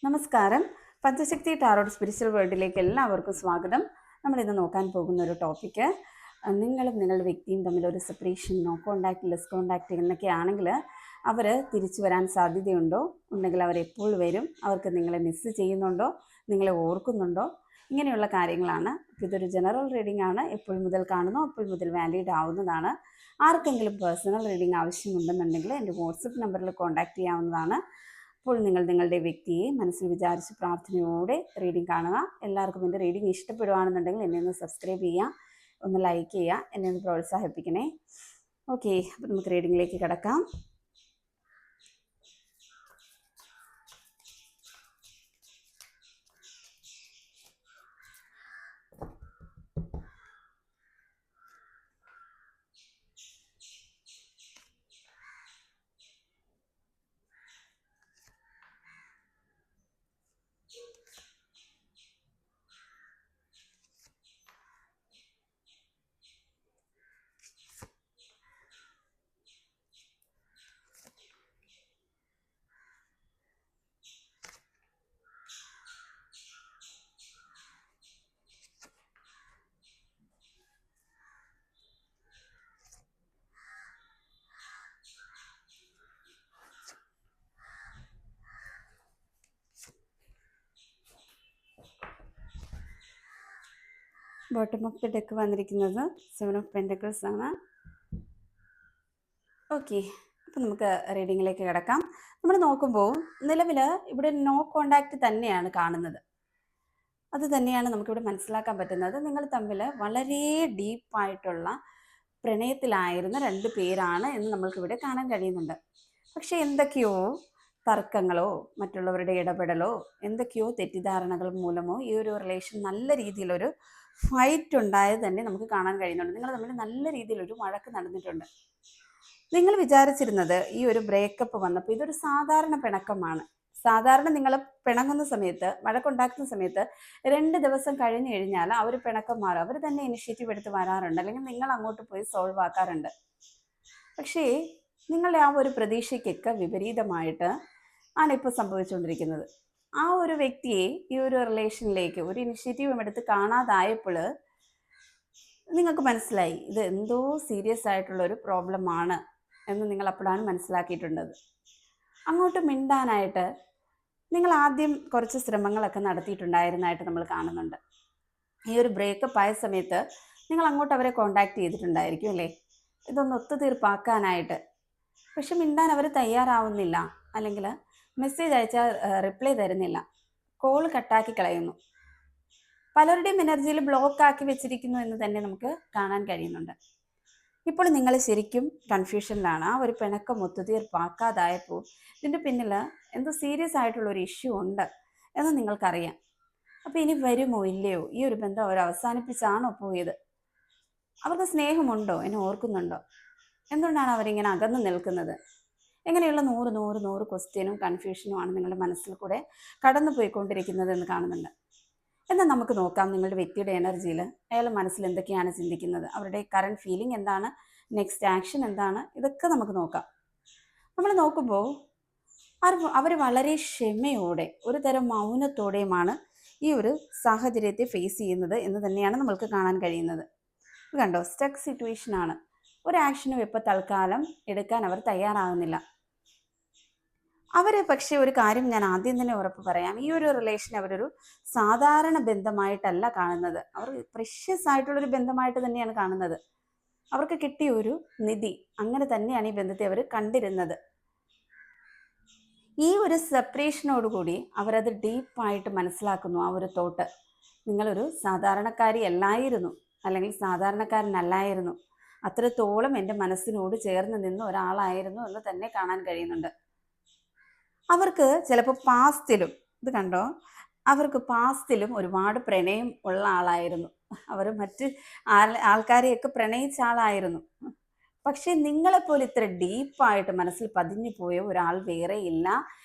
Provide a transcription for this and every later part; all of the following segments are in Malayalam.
നമസ്കാരം. പഞ്ചശക്തി ടാറോട്ട് സ്പിരിച്വൽ വേൾഡിലേക്ക് എല്ലാവർക്കും സ്വാഗതം. നമ്മൾ ഇന്ന് നോക്കാൻ പോകുന്ന ഒരു ടോപ്പിക്ക്, നിങ്ങളും നിങ്ങളുടെ വ്യക്തിയും തമ്മിൽ ഒരു separation, no contact, less contact എന്നൊക്കെ ആണെങ്കിൽ അവർ തിരിച്ചു വരാൻ സാധ്യതയുണ്ടോ, ഉണ്ടെങ്കിൽ അവർ എപ്പോൾ വരും, അവർക്ക് നിങ്ങളെ മിസ്സ് ചെയ്യുന്നുണ്ടോ, നിങ്ങളെ ഓർക്കുന്നുണ്ടോ, ഇങ്ങനെയുള്ള കാര്യങ്ങളാണ്. ഇതൊരു ജനറൽ റീഡിംഗ് ആണ്. എപ്പോൾ മുതൽ കാണുന്നോ അപ്പോൾ മുതൽ വാലിഡ് ആവുന്നതാണ്. ആർക്കെങ്കിലും പേഴ്സണൽ റീഡിംഗ് ആവശ്യമുണ്ടെന്നുണ്ടെങ്കിൽ എൻ്റെ വാട്സപ്പ് നമ്പറിൽ കോൺടാക്ട് ചെയ്യാവുന്നതാണ്. അപ്പോൾ നിങ്ങൾ നിങ്ങളുടെ വ്യക്തിയെ മനസ്സിൽ വിചാരിച്ച് പ്രാർത്ഥനയോടെ റീഡിംഗ് കാണുക. എല്ലാവർക്കും എൻ്റെ റീഡിംഗ് ഇഷ്ടപ്പെടുകയാണെന്നുണ്ടെങ്കിൽ എന്നെ ഒന്ന് സബ്സ്ക്രൈബ് ചെയ്യുക, ഒന്ന് ലൈക്ക് ചെയ്യുക, എന്നെ ഒന്ന് പ്രോത്സാഹിപ്പിക്കണേ. ഓക്കെ, അപ്പോൾ നമുക്ക് റീഡിങ്ങിലേക്ക് കിടക്കാം. ബോട്ടം ഓഫ് ദി ഡെക്ക് വന്നിരിക്കുന്നത് 7 ഓഫ് പെൻറ്റക്കിൾസ് ആണ്. ഓക്കെ, അപ്പോൾ നമുക്ക് റീഡിങ്ങിലേക്ക് കിടക്കാം. നമ്മൾ നോക്കുമ്പോൾ നിലവിൽ ഇവിടെ നോ കോണ്ടാക്റ്റ് തന്നെയാണ് കാണുന്നത്. അത് തന്നെയാണ് നമുക്കിവിടെ മനസ്സിലാക്കാൻ പറ്റുന്നത്. നിങ്ങൾ തമ്മിൽ വളരെ ഡീപ്പായിട്ടുള്ള പ്രണയത്തിലായിരുന്ന 2 പേരാണ് എന്ന് നമ്മൾക്കിവിടെ കാണാൻ കഴിയുന്നുണ്ട്. പക്ഷേ എന്തൊക്കെയോ തർക്കങ്ങളോ മറ്റുള്ളവരുടെ ഇടപെടലോ എന്തൊക്കെയോ തെറ്റിദ്ധാരണകൾ മൂലമോ ഈ ഒരു റിലേഷൻ നല്ല രീതിയിലൊരു ഫൈറ്റ് ഉണ്ടായത് തന്നെ നമുക്ക് കാണാൻ കഴിയുന്നുണ്ട്. നിങ്ങൾ തമ്മിൽ നല്ല രീതിയിലൊരു വഴക്ക് നടന്നിട്ടുണ്ട്. നിങ്ങൾ വിചാരിച്ചിരുന്നത് ഈ ഒരു ബ്രേക്കപ്പ് വന്നപ്പോൾ ഇതൊരു സാധാരണ പിണക്കമാണ്. സാധാരണ നിങ്ങൾ പിണങ്ങുന്ന സമയത്ത്, വഴക്കുണ്ടാക്കുന്ന സമയത്ത് 2 ദിവസം കഴിഞ്ഞ് കഴിഞ്ഞാൽ ആ ഒരു പിണക്കം മാറും. അവർ തന്നെ ഇനിഷ്യേറ്റീവ് എടുത്ത് വരാറുണ്ട്, അല്ലെങ്കിൽ നിങ്ങൾ അങ്ങോട്ട് പോയി സോൾവ് ആക്കാറുണ്ട്. പക്ഷേ നിങ്ങളുടെ ആ ഒരു പ്രതീക്ഷയ്ക്കൊക്കെ വിപരീതമായിട്ട് ആണ് ഇപ്പോൾ സംഭവിച്ചുകൊണ്ടിരിക്കുന്നത്. ആ ഒരു വ്യക്തിയെ ഈ ഒരു റിലേഷനിലേക്ക് ഒരു ഇനിഷ്യേറ്റീവും എടുത്ത് കാണാതായപ്പോൾ നിങ്ങൾക്ക് മനസ്സിലായി ഇത് എന്തോ സീരിയസ് ആയിട്ടുള്ളൊരു പ്രോബ്ലമാണ് എന്ന് നിങ്ങൾ അപ്പോഴാണ് മനസ്സിലാക്കിയിട്ടുള്ളത്. അങ്ങോട്ട് മിണ്ടാനായിട്ട് നിങ്ങൾ ആദ്യം കുറച്ച് ശ്രമങ്ങളൊക്കെ നടത്തിയിട്ടുണ്ടായിരുന്നതായിട്ട് നമ്മൾ കാണുന്നുണ്ട്. ഈ ഒരു ബ്രേക്കപ്പ് ആയ സമയത്ത് നിങ്ങൾ അങ്ങോട്ട് അവരെ കോണ്ടാക്ട് ചെയ്തിട്ടുണ്ടായിരിക്കും അല്ലേ, ഇതൊന്ന് ഒത്തുതീർപ്പാക്കാനായിട്ട്. പക്ഷെ മിണ്ടാൻ അവർ തയ്യാറാവുന്നില്ല, അല്ലെങ്കിൽ മെസ്സേജ് അയച്ചാൽ റിപ്ലൈ തരുന്നില്ല, കോൾ കട്ടാക്കി കളയുന്നു, പലരുടെയും എനർജിയിൽ ബ്ലോക്ക് ആക്കി വെച്ചിരിക്കുന്നു എന്ന് തന്നെ നമുക്ക് കാണാൻ കഴിയുന്നുണ്ട്. ഇപ്പോൾ നിങ്ങൾ ശരിക്കും കൺഫ്യൂഷനിലാണ്. ആ ഒരു പിണക്കം ഒത്തുതീർപ്പാക്കാതായപ്പോൾ ഇതിൻ്റെ പിന്നിൽ എന്തോ സീരിയസ് ആയിട്ടുള്ള ഒരു ഇഷ്യൂ ഉണ്ട് എന്ന് നിങ്ങൾക്കറിയാം. അപ്പോൾ ഇനി വരുമോ ഇല്ലയോ, ഈ ഒരു ബന്ധം അവർ അവസാനിപ്പിച്ചാണോ പോയത്, അവർക്ക് സ്നേഹമുണ്ടോ, എന്നെ ഓർക്കുന്നുണ്ടോ, എന്തുകൊണ്ടാണ് അവരിങ്ങനെ അകന്നു നിൽക്കുന്നത്, എങ്ങനെയുള്ള 100 ക്വസ്റ്റ്യനും കൺഫ്യൂഷനുമാണ് നിങ്ങളുടെ മനസ്സിൽ കൂടെ കടന്നു പോയിക്കൊണ്ടിരിക്കുന്നത് എന്ന് കാണുന്നുണ്ട്. എന്നാൽ നമുക്ക് നോക്കാം നിങ്ങളുടെ വ്യക്തിയുടെ എനർജിയിൽ അയാളുടെ മനസ്സിൽ എന്തൊക്കെയാണ് ചിന്തിക്കുന്നത്, അവരുടെ കറണ്ട് ഫീലിംഗ് എന്താണ്, നെക്സ്റ്റ് ആക്ഷൻ എന്താണ്, ഇതൊക്കെ നമുക്ക് നോക്കാം. നമ്മൾ നോക്കുമ്പോൾ അവർ വളരെ ക്ഷമയോടെ, ഒരു തരം മൗനത്തോടെയുമാണ് ഈ ഒരു സാഹചര്യത്തെ ഫേസ് ചെയ്യുന്നത് എന്ന് തന്നെയാണ് നമ്മൾക്ക് കാണാൻ കഴിയുന്നത്. കണ്ടോ, സ്റ്റക്ക് സിറ്റുവേഷനാണ്. ഒരു ആക്ഷനും ഇപ്പോൾ തൽക്കാലം എടുക്കാൻ അവർ തയ്യാറാകുന്നില്ല. അവർ പക്ഷേ ഒരു കാര്യം ഞാൻ ആദ്യം തന്നെ ഉറപ്പ് പറയാം, ഈ ഒരു റിലേഷൻ അവരൊരു സാധാരണ ബന്ധമായിട്ടല്ല കാണുന്നത്, അവർ പ്രഷ്യസ് ആയിട്ടുള്ളൊരു ബന്ധമായിട്ട് തന്നെയാണ് കാണുന്നത്. അവർക്ക് കിട്ടിയ ഒരു നിധി, അങ്ങനെ തന്നെയാണ് ഈ ബന്ധത്തെ അവർ കണ്ടിരുന്നത്. ഈ ഒരു സെപ്പറേഷനോടുകൂടി അവരത് ഡീപ്പായിട്ട് മനസ്സിലാക്കുന്നു. ആ ഒരു തോട്ട്, നിങ്ങളൊരു സാധാരണക്കാരി അല്ലായിരുന്നു, അല്ലെങ്കിൽ സാധാരണക്കാരനല്ലായിരുന്നു, അത്രത്തോളം എൻ്റെ മനസ്സിനോട് ചേർന്ന് നിന്ന ഒരാളായിരുന്നു എന്ന് തന്നെ കാണാൻ കഴിയുന്നുണ്ട്. അവർക്ക് ചിലപ്പോൾ പാസ്റ്റിലും, ഇത് കണ്ടോ, അവർക്ക് പാസ്റ്റിലും ഒരുപാട് പ്രണയം ഉള്ള ആളായിരുന്നു. അവർ മറ്റ് ആൾക്കാരെയൊക്കെ പ്രണയിച്ച ആളായിരുന്നു. പക്ഷെ നിങ്ങളെപ്പോലെ ഇത്ര ഡീപ്പായിട്ട് മനസ്സിൽ പതിഞ്ഞു പോയ ഒരാൾ വേറെ ഇല്ല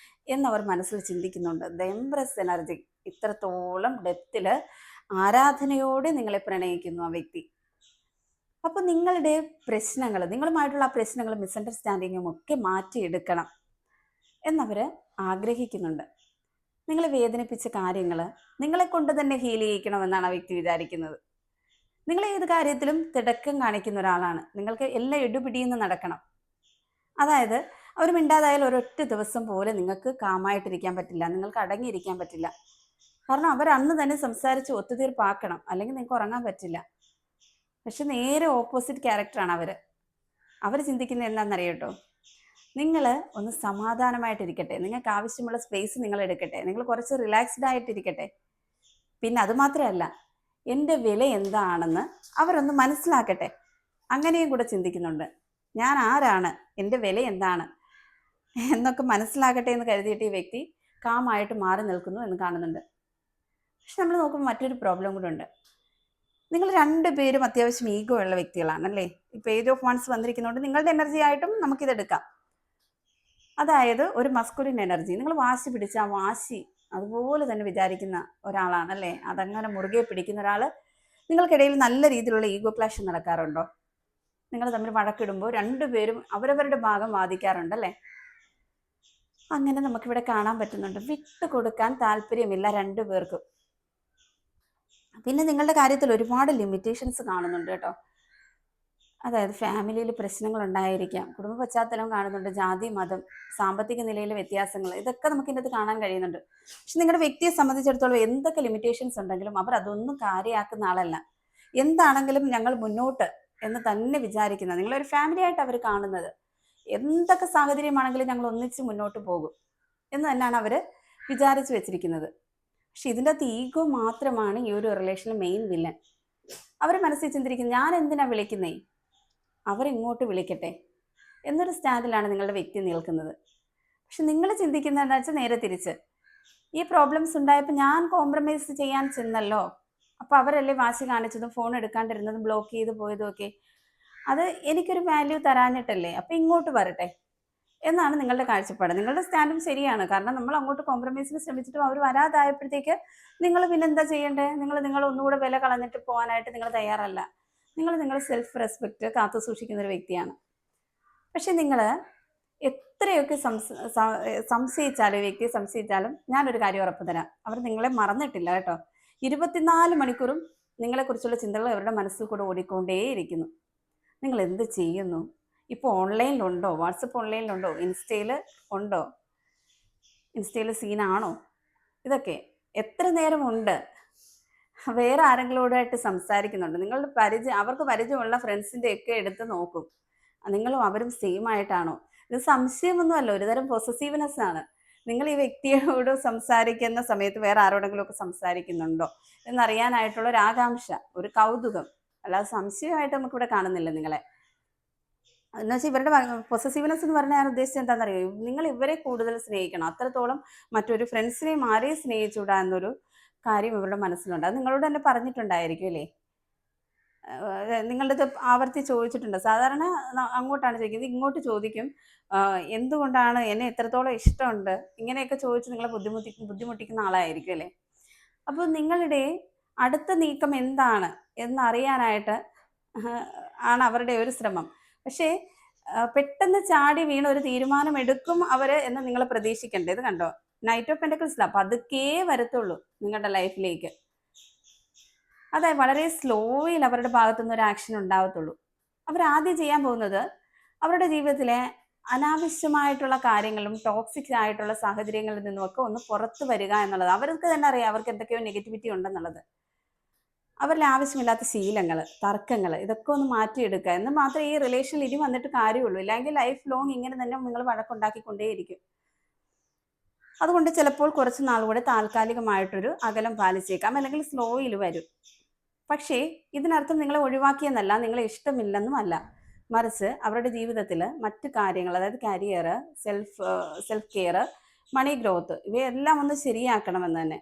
എന്നവർ മനസ്സിൽ ചിന്തിക്കുന്നുണ്ട്. ദ എംപ്രസ് എനർജി, ഇത്രത്തോളം ഡെപ്തിൽ ആരാധനയോടെ നിങ്ങളെ പ്രണയിക്കുന്നു ആ വ്യക്തി. അപ്പോൾ നിങ്ങളുടെ പ്രശ്നങ്ങൾ, നിങ്ങളുമായിട്ടുള്ള ആ പ്രശ്നങ്ങളും മിസ്അണ്ടർസ്റ്റാൻഡിങ്ങും ഒക്കെ മാറ്റിയെടുക്കണം എന്നവർ ആഗ്രഹിക്കുന്നുണ്ട്. നിങ്ങളെ വേദനിപ്പിച്ച കാര്യങ്ങൾ നിങ്ങളെ കൊണ്ട് തന്നെ ഹീൽ ചെയ്യിക്കണമെന്നാണ് ആ വ്യക്തി വിചാരിക്കുന്നത്. നിങ്ങൾ ഏത് കാര്യത്തിലും തിടക്കം കാണിക്കുന്ന ഒരാളാണ്. നിങ്ങൾക്ക് എല്ലാം എടുപിടിയെന്ന് നടക്കണം. അതായത് അവർ മിണ്ടാതായാൽ ഒരൊറ്റ ദിവസം പോലെ നിങ്ങൾക്ക് കാമായിട്ടിരിക്കാൻ പറ്റില്ല, നിങ്ങൾക്ക് അടങ്ങിയിരിക്കാൻ പറ്റില്ല. കാരണം അവർ അന്ന് തന്നെ സംസാരിച്ച് ഒത്തുതീർപ്പാക്കണം, അല്ലെങ്കിൽ നിങ്ങൾക്ക് ഉറങ്ങാൻ പറ്റില്ല. പക്ഷെ നേരെ ഓപ്പോസിറ്റ് ക്യാരക്ടറാണ് അവർ ചിന്തിക്കുന്നത് എന്താണെന്നറിയട്ടോ, നിങ്ങൾ ഒന്ന് സമാധാനമായിട്ടിരിക്കട്ടെ, നിങ്ങൾക്ക് ആവശ്യമുള്ള സ്പേസ് നിങ്ങൾ എടുക്കട്ടെ, നിങ്ങൾ കുറച്ച് റിലാക്സ്ഡ് ആയിട്ടിരിക്കട്ടെ. പിന്നെ അതുമാത്രമല്ല, എൻ്റെ വില എന്താണെന്ന് അവരൊന്ന് മനസ്സിലാക്കട്ടെ, അങ്ങനെയും കൂടെ ചിന്തിക്കുന്നുണ്ട്. ഞാൻ ആരാണ്, എൻ്റെ വില എന്താണ് എന്നൊക്കെ മനസ്സിലാക്കട്ടെ എന്ന് കരുതിയിട്ട് ഈ വ്യക്തി കാമായിട്ട് മാറി നിൽക്കുന്നു എന്ന് കാണുന്നുണ്ട്. പക്ഷെ നമ്മൾ നോക്കുമ്പോൾ മറ്റൊരു പ്രോബ്ലം കൂടെ ഉണ്ട്. നിങ്ങൾ രണ്ടുപേരും അത്യാവശ്യം ഈഗോ ഉള്ള വ്യക്തികളാണല്ലേ. ഈ പേജ് ഓഫ് വൺസ് വന്നിരിക്കുന്നതുകൊണ്ട് നിങ്ങളുടെ എനർജി ആയിട്ടും നമുക്കിതെടുക്കാം. അതായത് ഒരു മസ്കുലിൻ എനർജി, നിങ്ങൾ വാശി പിടിച്ച ആ വാശി അതുപോലെ തന്നെ വിചാരിക്കുന്ന ഒരാളാണല്ലേ. അതങ്ങനെ മുറുകെ പിടിക്കുന്ന ഒരാൾ. നിങ്ങൾക്കിടയിൽ നല്ല രീതിയിലുള്ള ഈഗോ ക്ലാഷ് നടക്കാറുണ്ടോ? നിങ്ങൾ തമ്മിൽ വഴക്കിടുമ്പോൾ രണ്ടുപേരും അവരവരുടെ ഭാഗം വാദിക്കാറുണ്ടല്ലേ. അങ്ങനെ നമുക്കിവിടെ കാണാൻ പറ്റുന്നുണ്ട്. വിട്ടുകൊടുക്കാൻ താല്പര്യമില്ല രണ്ടുപേർക്കും. പിന്നെ നിങ്ങളുടെ കാര്യത്തിൽ ഒരുപാട് ലിമിറ്റേഷൻസ് കാണുന്നുണ്ട് കേട്ടോ. അതായത് ഫാമിലിയിൽ പ്രശ്നങ്ങൾ ഉണ്ടായിരിക്കാം, കുടുംബ പശ്ചാത്തലം കാണുന്നുണ്ട്, ജാതി മതം സാമ്പത്തിക നിലയിലെ വ്യത്യാസങ്ങൾ, ഇതൊക്കെ നമുക്ക് ഇതിനകത്ത് കാണാൻ കഴിയുന്നുണ്ട്. പക്ഷെ നിങ്ങളുടെ വ്യക്തിയെ സംബന്ധിച്ചിടത്തോളം എന്തൊക്കെ ലിമിറ്റേഷൻസ് ഉണ്ടെങ്കിലും അവർ അതൊന്നും കാര്യമാക്കുന്ന ആളല്ല. എന്താണെങ്കിലും ഞങ്ങൾ മുന്നോട്ട് എന്ന് തന്നെ വിചാരിക്കുന്നത്, നിങ്ങളൊരു ഫാമിലി ആയിട്ട് അവർ കാണുന്നത്. എന്തൊക്കെ സാഹചര്യമാണെങ്കിലും ഞങ്ങൾ ഒന്നിച്ച് മുന്നോട്ട് പോകും എന്ന് തന്നെയാണ് അവർ വിചാരിച്ചു വെച്ചിരിക്കുന്നത്. പക്ഷെ ഇതിൻ്റെ അകത്ത് ഈഗോ മാത്രമാണ് ഈ ഒരു റിലേഷനിലെ മെയിൻ വില്ലൻ. അവർ മനസ്സിൽ ചിന്തിരിക്കുന്നത്, ഞാൻ എന്തിനാ വിളിക്കുന്നേ, അവരിങ്ങോട്ട് വിളിക്കട്ടെ എന്നൊരു സ്റ്റാൻഡിലാണ് നിങ്ങളുടെ വ്യക്തി നിൽക്കുന്നത്. പക്ഷെ നിങ്ങൾ ചിന്തിക്കുന്നത് എന്താ വെച്ചാൽ നേരെ തിരിച്ച്, ഈ പ്രോബ്ലംസ് ഉണ്ടായപ്പോൾ ഞാൻ കോംപ്രമൈസ് ചെയ്യാൻ ചെന്നല്ലോ, അപ്പോൾ അവരല്ലേ വാശി കാണിച്ചതും ഫോൺ എടുക്കാണ്ടിരുന്നതും ബ്ലോക്ക് ചെയ്ത് പോയതും ഒക്കെ, അത് എനിക്കൊരു വാല്യൂ തരാഞ്ഞിട്ടല്ലേ, അപ്പോൾ ഇങ്ങോട്ട് വരട്ടെ എന്നാണ് നിങ്ങളുടെ കാഴ്ചപ്പാട്. നിങ്ങളുടെ സ്റ്റാൻഡും ശരിയാണ്. കാരണം നമ്മൾ അങ്ങോട്ട് കോംപ്രമൈസിന് ശ്രമിച്ചിട്ടും അവർ വരാതായപ്പോഴത്തേക്ക് നിങ്ങൾ പിന്നെ എന്താ ചെയ്യേണ്ടത്? നിങ്ങൾ ഒന്നുകൂടെ വില കളഞ്ഞിട്ട് പോകാനായിട്ട് നിങ്ങൾ തയ്യാറല്ല. നിങ്ങൾ സെൽഫ് റെസ്പെക്റ്റ് കാത്തു സൂക്ഷിക്കുന്ന ഒരു വ്യക്തിയാണ്. പക്ഷെ നിങ്ങൾ എത്രയൊക്കെ സംശയിച്ചാലും, വ്യക്തിയെ സംശയിച്ചാലും ഞാനൊരു കാര്യം ഉറപ്പ് തരാം, അവർ നിങ്ങളെ മറന്നിട്ടില്ല കേട്ടോ. 24 മണിക്കൂറും നിങ്ങളെക്കുറിച്ചുള്ള ചിന്തകൾ അവരുടെ മനസ്സിൽ കൂടെ ഓടിക്കൊണ്ടേയിരിക്കുന്നു. നിങ്ങൾ എന്ത് ചെയ്യുന്നു? ഇപ്പോൾ ഓൺലൈനിലുണ്ടോ? വാട്സപ്പ് ഓൺലൈനിലുണ്ടോ? ഇൻസ്റ്റയിൽ ഉണ്ടോ? ഇൻസ്റ്റയിൽ സീനാണോ? ഇതൊക്കെ എത്ര നേരമുണ്ട്? വേറെ ആരെങ്കിലോടായിട്ട് സംസാരിക്കുന്നുണ്ട്? നിങ്ങളുടെ അവർക്ക് പരിചയമുള്ള ഫ്രണ്ട്സിൻ്റെ ഒക്കെ എടുത്ത് നോക്കും, നിങ്ങളും അവരും സെയിം ആയിട്ടാണോ? ഇത് സംശയമൊന്നുമല്ല, ഒരുതരം പൊസസീവ്നെസ് ആണ്. നിങ്ങൾ ഈ വ്യക്തിയോട് സംസാരിക്കുന്ന സമയത്ത് വേറെ ആരോടെങ്കിലും ഒക്കെ സംസാരിക്കുന്നുണ്ടോ എന്നറിയാനായിട്ടുള്ള ഒരു ആകാംക്ഷ, ഒരു കൗതുകം, അല്ലാതെ സംശയമായിട്ട് നമുക്കിവിടെ കാണുന്നില്ല നിങ്ങളെ. എന്ന് വെച്ചാൽ ഇവരുടെ പൊസസീവ്നെസ് എന്ന് പറഞ്ഞാൽ ഞാൻ ഉദ്ദേശിച്ചത് എന്താണെന്നറിയോ, നിങ്ങൾ ഇവരെ കൂടുതൽ സ്നേഹിക്കണം, അത്രത്തോളം മറ്റൊരു ഫ്രണ്ട്സിനെയും ആരെയും സ്നേഹിച്ചുകൂടാ എന്നൊരു കാര്യം ഇവരുടെ മനസ്സിലുണ്ട്. അത് നിങ്ങളോട് തന്നെ പറഞ്ഞിട്ടുണ്ടായിരിക്കും അല്ലേ. നിങ്ങളുടെ ആവർത്തി ചോദിച്ചിട്ടുണ്ട്. സാധാരണ അങ്ങോട്ടാണ് ചോദിക്കുന്നത്, ഇങ്ങോട്ട് ചോദിക്കും, എന്തുകൊണ്ടാണ്, എന്നെ എത്രത്തോളം ഇഷ്ടമുണ്ട്, ഇങ്ങനെയൊക്കെ ചോദിച്ച് നിങ്ങളെ ബുദ്ധിമുട്ടിക്കുന്ന ആളായിരിക്കും അല്ലേ. അപ്പോൾ നിങ്ങളുടെ അടുത്ത നീക്കം എന്താണ് എന്നറിയാനായിട്ട് ആണ് അവരുടെ ഒരു ശ്രമം. പക്ഷേ പെട്ടെന്ന് ചാടി വീണ് ഒരു തീരുമാനം എടുക്കും അവർ എന്ന് നിങ്ങൾ പ്രതീക്ഷിക്കേണ്ടത്. ഇത് കണ്ടോ, നൈറ്റ് ഓഫ് പെന്റക്കിൾസിലാണ്, പതുക്കെ വരത്തുള്ളൂ നിങ്ങളുടെ ലൈഫിലേക്ക്. അതായത് വളരെ സ്ലോയിൽ അവരുടെ ഭാഗത്തുനിന്ന് ഒരു ആക്ഷൻ ഉണ്ടാവത്തുള്ളൂ. അവരാദ്യം ചെയ്യാൻ പോകുന്നത് അവരുടെ ജീവിതത്തിലെ അനാവശ്യമായിട്ടുള്ള കാര്യങ്ങളും ടോക്സിക് ആയിട്ടുള്ള സാഹചര്യങ്ങളിൽ നിന്നുമൊക്കെ ഒന്ന് പുറത്തു വരിക എന്നുള്ളത്. അവർക്ക് തന്നെ അറിയാം അവർക്ക് എന്തൊക്കെയോ നെഗറ്റിവിറ്റി ഉണ്ടെന്നുള്ളത്. അവരിൽ ആവശ്യമില്ലാത്ത ശീലങ്ങൾ, തർക്കങ്ങൾ, ഇതൊക്കെ ഒന്ന് മാറ്റിയെടുക്കുക എന്ന് മാത്രമേ ഈ റിലേഷനിൽ ഇനി വന്നിട്ട് കാര്യമുള്ളൂ. ഇല്ലെങ്കിൽ ലൈഫ് ലോങ് ഇങ്ങനെ തന്നെ നിങ്ങൾ വഴക്കുണ്ടാക്കിക്കൊണ്ടേയിരിക്കും. അതുകൊണ്ട് ചിലപ്പോൾ കുറച്ച് നാളുകൂടെ താൽക്കാലികമായിട്ടൊരു അകലം പാലിച്ചേക്കാം, അല്ലെങ്കിൽ സ്ലോയിൽ വരും. പക്ഷേ ഇതിനർത്ഥം നിങ്ങളെ ഒഴിവാക്കിയെന്നല്ല, നിങ്ങളെ ഇഷ്ടമില്ലെന്നും അല്ല. മറിച്ച് അവരുടെ ജീവിതത്തിൽ മറ്റു കാര്യങ്ങൾ, അതായത് കരിയർ, സെൽഫ് കെയർ, മണി ഗ്രോത്ത്, ഇവയെല്ലാം ഒന്ന് ശരിയാക്കണമെന്ന് തന്നെ.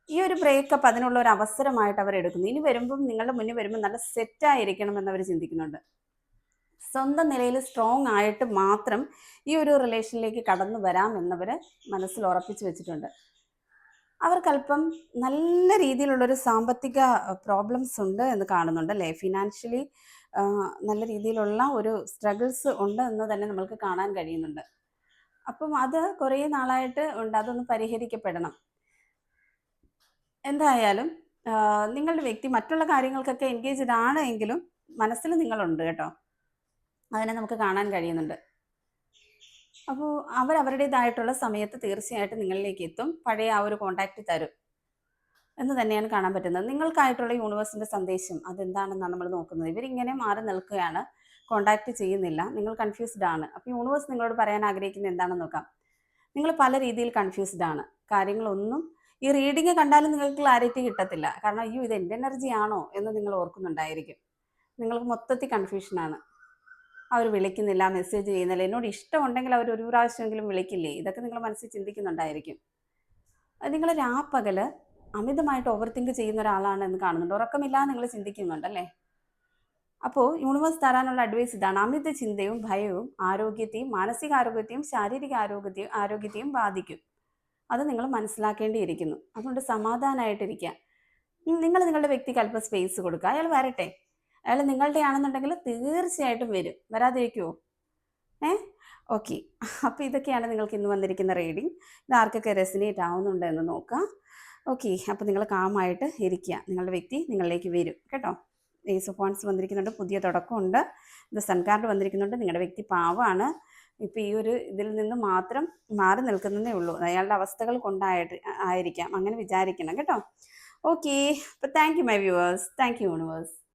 ഈ ഒരു ബ്രേക്കപ്പ് അതിനുള്ള ഒരു അവസരമായിട്ട് അവർ എടുക്കുന്നു. ഇനി വരുമ്പം നിങ്ങളുടെ മുന്നിൽ വരുമ്പോൾ നല്ല സെറ്റായിരിക്കണം എന്നവർ ചിന്തിക്കുന്നുണ്ട്. സ്വന്തം നിലയിൽ സ്ട്രോങ് ആയിട്ട് മാത്രം ഈ ഒരു റിലേഷനിലേക്ക് കടന്നു വരാം എന്നവർ മനസ്സിൽ ഉറപ്പിച്ചു വെച്ചിട്ടുണ്ട്. അവർക്കല്പം നല്ല രീതിയിലുള്ളൊരു സാമ്പത്തിക പ്രോബ്ലംസ് ഉണ്ട് എന്ന് കാണുന്നുണ്ട് അല്ലേ. ഫിനാൻഷ്യലി നല്ല രീതിയിലുള്ള ഒരു സ്ട്രഗിൾസ് ഉണ്ട് എന്ന് തന്നെ നമ്മൾക്ക് കാണാൻ കഴിയുന്നുണ്ട്. അപ്പം അത് കുറേ നാളായിട്ട് ഉണ്ട്. അതൊന്ന് പരിഹരിക്കപ്പെടണം. എന്തായാലും നിങ്ങളുടെ വ്യക്തി മറ്റുള്ള കാര്യങ്ങൾക്കൊക്കെ എൻഗേജ്ഡ് ആണ് എങ്കിലും മനസ്സിൽ നിങ്ങളുണ്ട് കേട്ടോ. അതിനെ നമുക്ക് കാണാൻ കഴിയുന്നുണ്ട്. അപ്പോൾ അവരവരുടേതായിട്ടുള്ള സമയത്ത് തീർച്ചയായിട്ടും നിങ്ങളിലേക്ക് എത്തും. പഴയ ആ ഒരു കോൺടാക്റ്റ് തരും എന്ന് തന്നെയാണ് കാണാൻ പറ്റുന്നത്. നിങ്ങൾക്കായിട്ടുള്ള യൂണിവേഴ്സിൻ്റെ സന്ദേശം അതെന്താണെന്നാണ് നമ്മൾ നോക്കുന്നത്. ഇവരിങ്ങനെ മാറി നിൽക്കുകയാണ്, കോൺടാക്റ്റ് ചെയ്യുന്നില്ല, നിങ്ങൾ കൺഫ്യൂസ്ഡ് ആണ്. അപ്പോൾ യൂണിവേഴ്സ് നിങ്ങളോട് പറയാൻ ആഗ്രഹിക്കുന്നത് എന്താണെന്ന് നോക്കാം. നിങ്ങൾ പല രീതിയിൽ കൺഫ്യൂസ്ഡ് ആണ്. കാര്യങ്ങളൊന്നും ഈ റീഡിങ് കണ്ടാലും നിങ്ങൾക്ക് ക്ലാരിറ്റി കിട്ടത്തില്ല. കാരണം അയ്യോ ഇത് എൻ്റെ എനർജി ആണോ എന്ന് നിങ്ങൾ ഓർക്കുന്നുണ്ടായിരിക്കും. നിങ്ങൾക്ക് മൊത്തത്തിൽ കൺഫ്യൂഷനാണ്. അവർ വിളിക്കുന്നില്ല, മെസ്സേജ് ചെയ്യുന്നില്ല. എന്നോട് ഇഷ്ടമുണ്ടെങ്കിൽ അവർ ഒരു പ്രാവശ്യമെങ്കിലും വിളിക്കില്ലേ? ഇതൊക്കെ നിങ്ങൾ മനസ്സിൽ ചിന്തിക്കുന്നുണ്ടായിരിക്കും. നിങ്ങൾ രാപ്പകൽ അമിതമായിട്ട് ഓവർ തിങ്ക് ചെയ്യുന്ന ഒരാളാണെന്ന് കാണുന്നുണ്ട്. ഉറക്കമില്ലാതെ നിങ്ങൾ ചിന്തിക്കുന്നുണ്ടല്ലേ? അപ്പോൾ യൂണിവേഴ്സ് തരാനുള്ള അഡ്വൈസ് ഇതാണ്: അമിത ചിന്തയും ഭയവും ആരോഗ്യത്തെയും മാനസികാരോഗ്യത്തെയും ശാരീരിക ആരോഗ്യത്തെയും ബാധിക്കും. അത് നിങ്ങൾ മനസ്സിലാക്കേണ്ടിയിരിക്കുന്നു. അതുകൊണ്ട് സമാധാനമായിട്ടിരിക്കുക. നിങ്ങൾ നിങ്ങളുടെ വ്യക്തിക്ക് അല്പം സ്പേസ് കൊടുക്കുക. അയാൾ വരട്ടെ. അയാൾ നിങ്ങളുടെ ആണെന്നുണ്ടെങ്കിൽ തീർച്ചയായിട്ടും വരും. വരാതിരിക്കുമോ? ഓക്കെ. അപ്പോൾ ഇതൊക്കെയാണ് നിങ്ങൾക്ക് ഇന്ന് വന്നിരിക്കുന്ന റീഡിങ്. ഇത് ആർക്കൊക്കെ റെസിനേറ്റ് ആവുന്നുണ്ട് എന്ന് നോക്കാം. ഓക്കെ. അപ്പോൾ നിങ്ങൾ കാമായിട്ട് ഇരിക്കുക. നിങ്ങളുടെ വ്യക്തി നിങ്ങളിലേക്ക് വരും കേട്ടോ. ഏസ് ഓഫ് വാൻഡ്സ് വന്നിരിക്കുന്നുണ്ട്, പുതിയ തുടക്കമുണ്ട്. ഇത് സൺ കാർഡ് വന്നിരിക്കുന്നുണ്ട്. നിങ്ങളുടെ വ്യക്തി പാവമാണ്. ഇപ്പോൾ ഈ ഒരു ഇതിൽ നിന്ന് മാത്രം മാറി നിൽക്കുന്നതേ ഉള്ളൂ. അയാളുടെ അവസ്ഥകൾ ആയിരിക്കാം, അങ്ങനെ വിചാരിക്കണം കേട്ടോ. ഓക്കെ. അപ്പോൾ thank you my viewers. Thank you universe.